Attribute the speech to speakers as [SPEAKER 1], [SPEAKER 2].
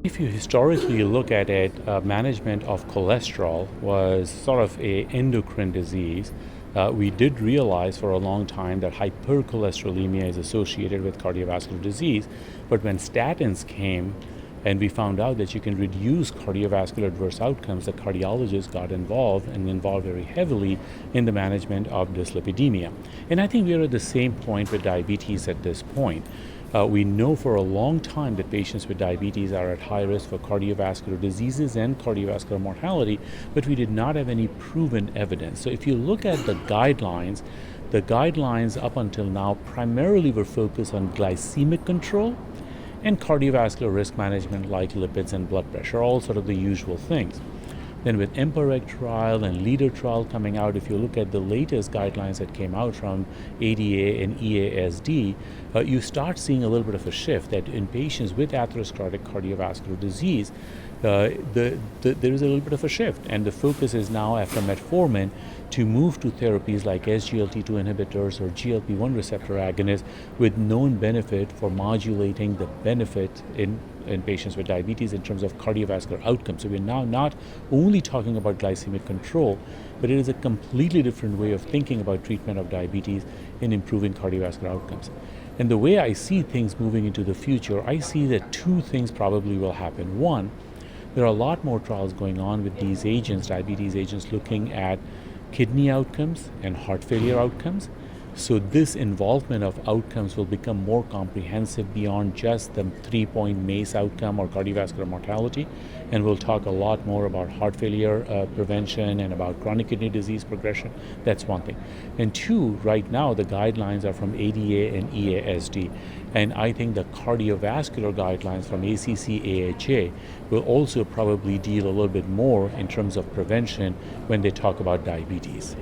[SPEAKER 1] If you historically look at it, management of cholesterol was sort of a endocrine disease. We did realize for a long time that hypercholesterolemia is associated with cardiovascular disease, but when statins came and we found out that you can reduce cardiovascular adverse outcomes, the cardiologists got involved and involved very heavily in the management of dyslipidemia. And I think we are at the same point with diabetes at this point. We know for a long time that patients with diabetes are at high risk for cardiovascular diseases and cardiovascular mortality, but we did not have any proven evidence. So if you look at the guidelines up until now primarily were focused on glycemic control and cardiovascular risk management like lipids and blood pressure, all sort of the usual things. Then with EMPA-REG trial and LEADER trial coming out, if you look at the latest guidelines that came out from ADA and EASD, you start seeing a little bit of a shift that in patients with atherosclerotic cardiovascular disease, there is a little bit of a shift. And the focus is now after metformin to move to therapies like SGLT2 inhibitors or GLP-1 receptor agonists with known benefit for modulating the benefit in patients with diabetes in terms of cardiovascular outcomes. So we're now not only talking about glycemic control, but it is a completely different way of thinking about treatment of diabetes in improving cardiovascular outcomes. And the way I see things moving into the future, I see that two things probably will happen. One, there are a lot more trials going on with these agents, diabetes agents, looking at kidney outcomes and heart failure outcomes. So this involvement of outcomes will become more comprehensive beyond just the 3-point MACE outcome or cardiovascular mortality. And we'll talk a lot more about heart failure prevention and about chronic kidney disease progression. That's one thing. And two, right now the guidelines are from ADA and EASD. And I think the cardiovascular guidelines from ACC-AHA will also probably deal a little bit more in terms of prevention when they talk about diabetes.